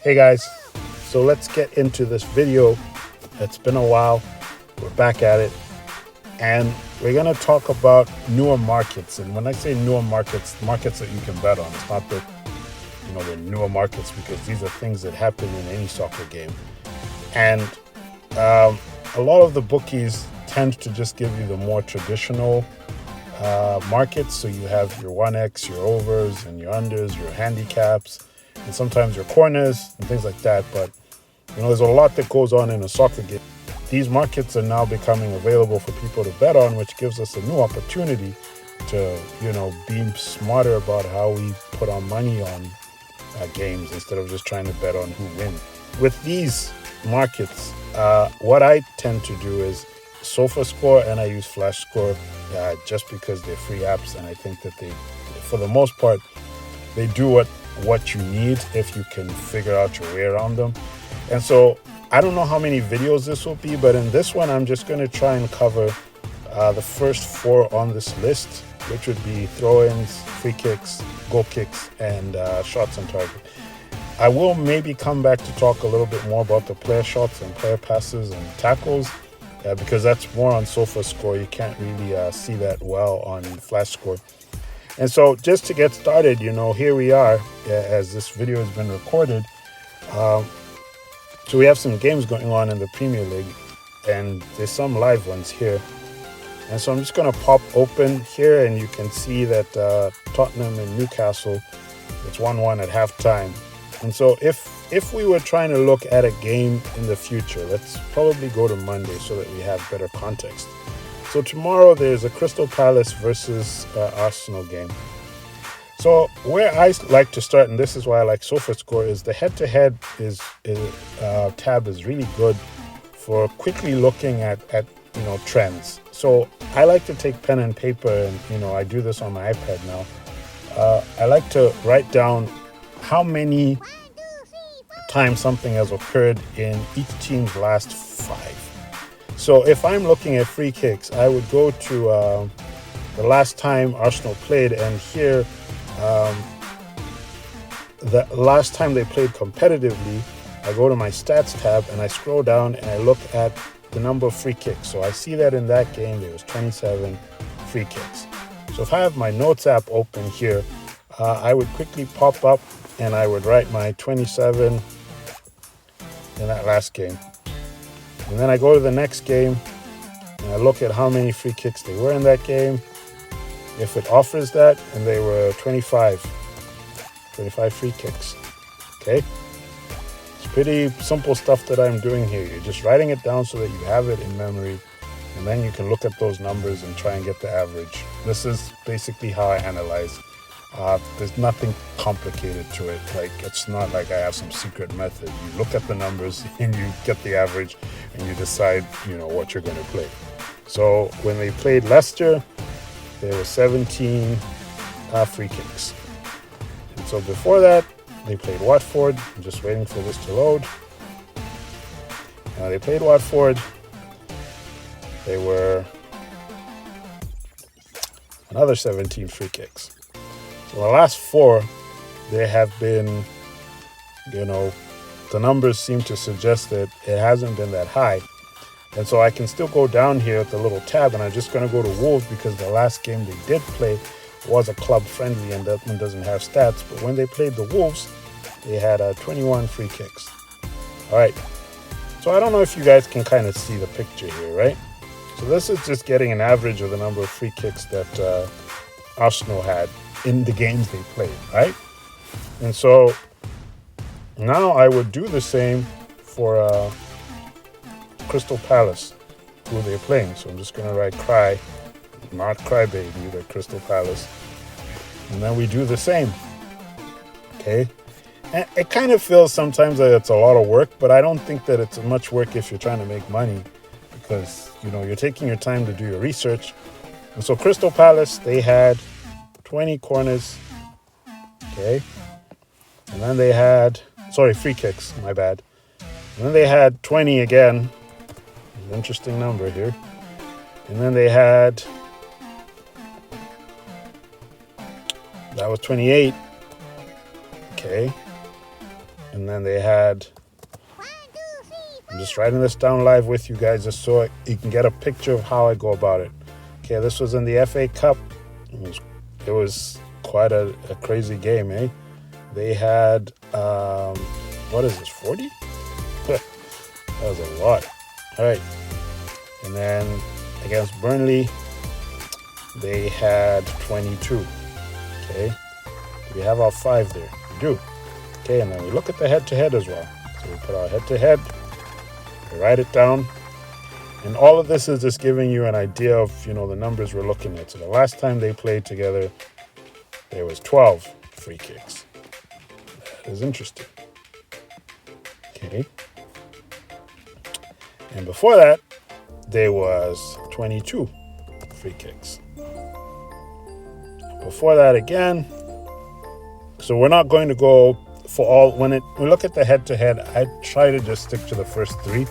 Hey guys, so let's get into this video. It's been a while. We're back at it. And we're going to talk about newer markets. And when I say newer markets, markets that you can bet on. It's not that, they're newer markets, because these are things that happen in any soccer game. And a lot of the bookies tend to just give you the more traditional markets. So you have your 1x, your overs, and your unders, your handicaps, and sometimes your corners and things like that. But there's a lot that goes on in a soccer game. These markets are now becoming available for people to bet on, which gives us a new opportunity to be smarter about how we put our money on games instead of just trying to bet on who wins. With these markets, what I tend to do is SofaScore, and I use FlashScore just because they're free apps, and I think that they, for the most part, they do what you need if you can figure out your way around them. And so I don't know how many videos this will be, but in this one, I'm just going to try and cover the first four on this list, which would be throw-ins, free kicks, goal kicks, and shots on target. I will maybe come back to talk a little bit more about the player shots and player passes and tackles, because that's more on SofaScore. You can't really see that well on FlashScore. And so just to get started, here we are as this video has been recorded. So we have some games going on in the Premier League, and there's some live ones here. And so I'm just going to pop open here, and you can see that Tottenham and Newcastle, it's 1-1 at halftime. And so if we were trying to look at a game in the future, let's probably go to Monday so that we have better context. So tomorrow there's a Crystal Palace versus Arsenal game. So where I like to start, and this is why I like SofaScore, is the head-to-head tab is really good for quickly looking at trends. So I like to take pen and paper, and I do this on my iPad now. I like to write down how many times something has occurred in each team's last 5. So if I'm looking at free kicks, I would go to the last time Arsenal played, and here the last time they played competitively, I go to my stats tab and I scroll down and I look at the number of free kicks. So I see that in that game there was 27 free kicks. So if I have my notes app open here, I would quickly pop up and I would write my 27 in that last game. And then I go to the next game and I look at how many free kicks they were in that game. If it offers that, and they were 25 free kicks. Okay? It's pretty simple stuff that I'm doing here. You're just writing it down so that you have it in memory, and then you can look at those numbers and try and get the average. This is basically how I analyze. There's nothing complicated to it. Like, it's not like I have some secret method. You look at the numbers and you get the average and you decide, what you're going to play. So when they played Leicester, there were 17 free kicks. And so before that, they played Watford. I'm just waiting for this to load. They played Watford. They were another 17 free kicks. So the last 4, they have been, the numbers seem to suggest that it hasn't been that high. And so I can still go down here at the little tab, and I'm just going to go to Wolves because the last game they did play was a club friendly, and that one doesn't have stats. But when they played the Wolves, they had 21 free kicks. All right. So I don't know if you guys can kind of see the picture here, right? So this is just getting an average of the number of free kicks that Arsenal had in the games they played, right? And so now I would do the same for Crystal Palace, who they're playing. So I'm just going to write not Crybaby, but Crystal Palace. And then we do the same. Okay? And it kind of feels sometimes that it's a lot of work, but I don't think that it's much work if you're trying to make money, because, you're taking your time to do your research. And so Crystal Palace, they had 20 corners. Okay? And then they had, free kicks, my bad. And then they had 20 again. Interesting number here. And then they had, that was 28. Okay. And then they had, I'm just writing this down live with you guys just so you can get a picture of how I go about it. Okay, this was in the FA Cup. It was quite a crazy game, eh? They had, what is this, 40? That was a lot. All right. And then against Burnley, they had 22. Okay. Do we have our 5 there? We do. Okay, and then we look at the head-to-head as well. So we put our head-to-head, we write it down, and all of this is just giving you an idea of, the numbers we're looking at. So the last time they played together, there was 12 free kicks. That is interesting. Okay. And before that, there was 22 free kicks. Before that again, so we're not going to go for all. When we look at the head-to-head, I try to just stick to the first 3,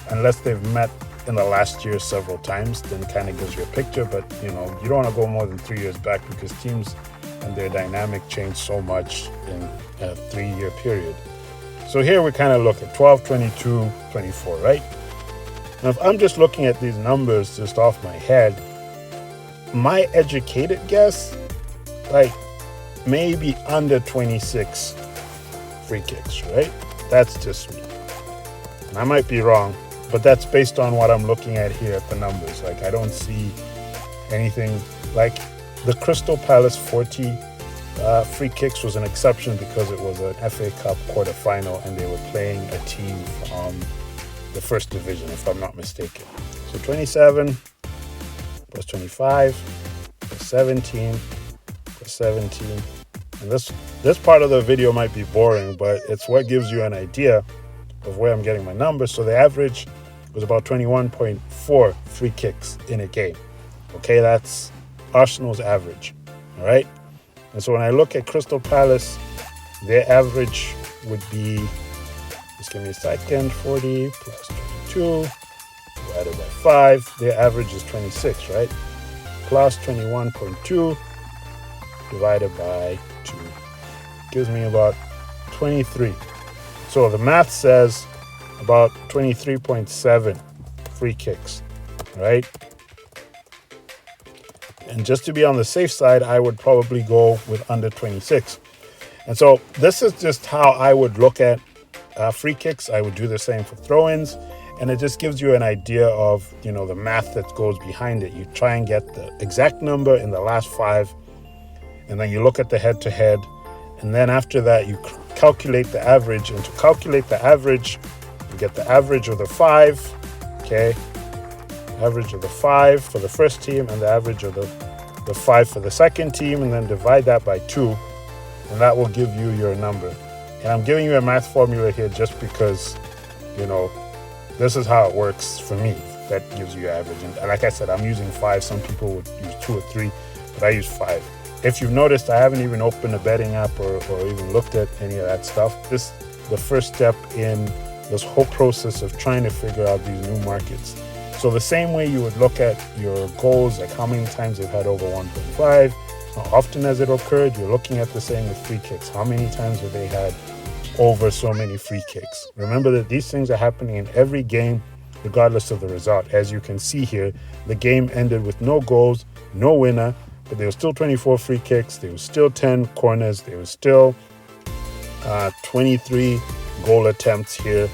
unless they've met in the last year several times, then kind of gives you a picture. But, you don't want to go more than 3 years back because teams and their dynamic change so much in a 3-year period. So here we kind of look at 12, 22, 24, right? Now, if I'm just looking at these numbers just off my head, my educated guess, maybe under 26 free kicks, right? That's just me. And I might be wrong, but that's based on what I'm looking at here at the numbers. I don't see anything like the Crystal Palace 40 free kicks was an exception because it was an FA Cup quarterfinal and they were playing a team from the first division, if I'm not mistaken. So 27 plus 25 plus 17 plus 17. And this part of the video might be boring, but it's what gives you an idea of where I'm getting my numbers. So the average was about 21.4 free kicks in a game. Okay, that's Arsenal's average. All right. And so when I look at Crystal Palace, their average would be, just give me a second, 40 plus 22 divided by 5. Their average is 26, right? Plus 21.2 divided by 2 gives me about 23. So the math says about 23.7 free kicks, right? And just to be on the safe side, I would probably go with under 26. And so this is just how I would look at free kicks. I would do the same for throw-ins. And it just gives you an idea of, the math that goes behind it. You try and get the exact number in the last 5. And then you look at the head-to-head. And then after that, you calculate the average. And to calculate the average, you get the average of the 5. Okay. Average of the 5 for the first team and the average of the 5 for the second team, and then divide that by 2, and that will give you your number. And I'm giving you a math formula here just because, this is how it works for me. That gives you your average. And like I said, I'm using 5. Some people would use 2 or 3, but I use 5. If you've noticed, I haven't even opened a betting app or even looked at any of that stuff. This is the first step in this whole process of trying to figure out these new markets. So the same way you would look at your goals, like how many times they've had over 1.5, how often has it occurred, you're looking at the same with free kicks. How many times have they had over so many free kicks? Remember that these things are happening in every game, regardless of the result. As you can see here, the game ended with no goals, no winner, but there were still 24 free kicks, there was still 10 corners, there was still 23 goal attempts here.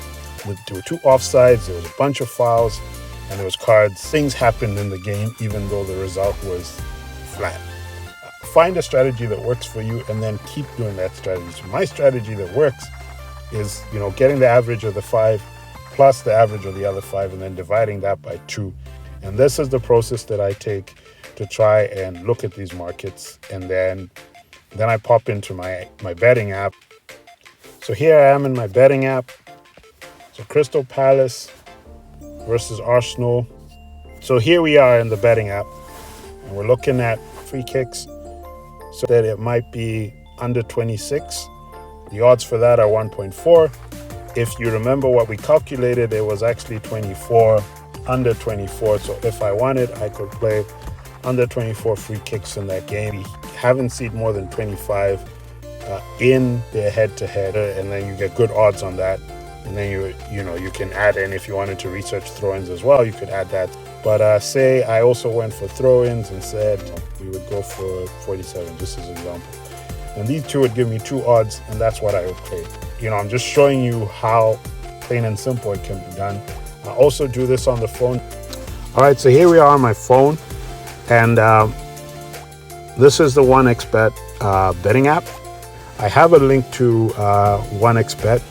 There were 2 offsides, there was a bunch of fouls, and there was cards. Things happened in the game, even though the result was flat. Find a strategy that works for you and then keep doing that strategy. So my strategy that works is, getting the average of the 5 plus the average of the other 5 and then dividing that by 2. And this is the process that I take to try and look at these markets. And then I pop into my betting app. So here I am in my betting app. So Crystal Palace versus Arsenal. So here we are in the betting app, and we're looking at free kicks, so that it might be under 26. The odds for that are 1.4. If you remember what we calculated, it was actually 24, under 24. So if I wanted, I could play under 24 free kicks in that game. We haven't seen more than 25 in their head-to-head, and then you get good odds on that. And then you can add in, if you wanted to research throw-ins as well, you could add that. But say I also went for throw-ins and said we would go for 47, just as an example. And these two would give me 2 odds, and that's what I would play. I'm just showing you how plain and simple it can be done. I also do this on the phone. All right, so here we are on my phone, and this is the 1xBet betting app. I have a link to 1xBet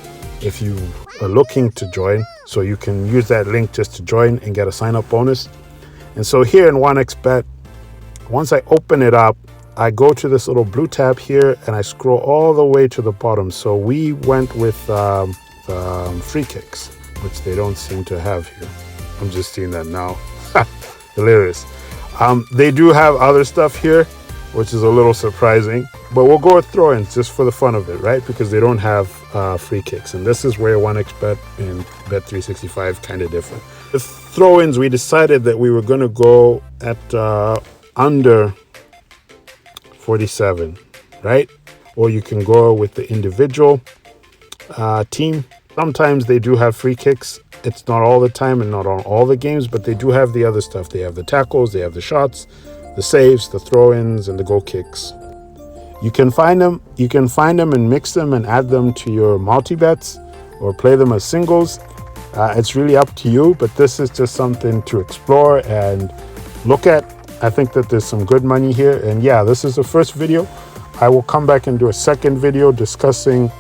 if you are looking to join, so you can use that link just to join and get a sign-up bonus. And so here in 1xBet, once I open it up, I go to this little blue tab here and I scroll all the way to the bottom. So we went with free kicks, which they don't seem to have here. I'm just seeing that now. Hilarious. They do have other stuff here, which is a little surprising, but we'll go with throw-ins just for the fun of it, right? Because they don't have free kicks, and this is where 1xBet and Bet365 kind of different. With throw-ins, we decided that we were going to go at under 47, right? Or you can go with the individual team. Sometimes they do have free kicks. It's not all the time and not on all the games, but they do have the other stuff. They have the tackles, they have the shots, the saves, the throw-ins, and the goal kicks. You can find them and mix them and add them to your multi-bets or play them as singles. It's really up to you, but this is just something to explore and look at. I think that there's some good money here. And yeah, this is the first video. I will come back and do a second video discussing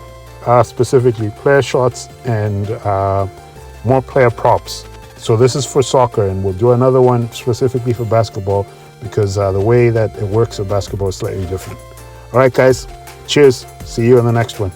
specifically player shots and more player props. So this is for soccer, and we'll do another one specifically for basketball, because the way that it works with basketball is slightly different. All right, guys, cheers. See you in the next one.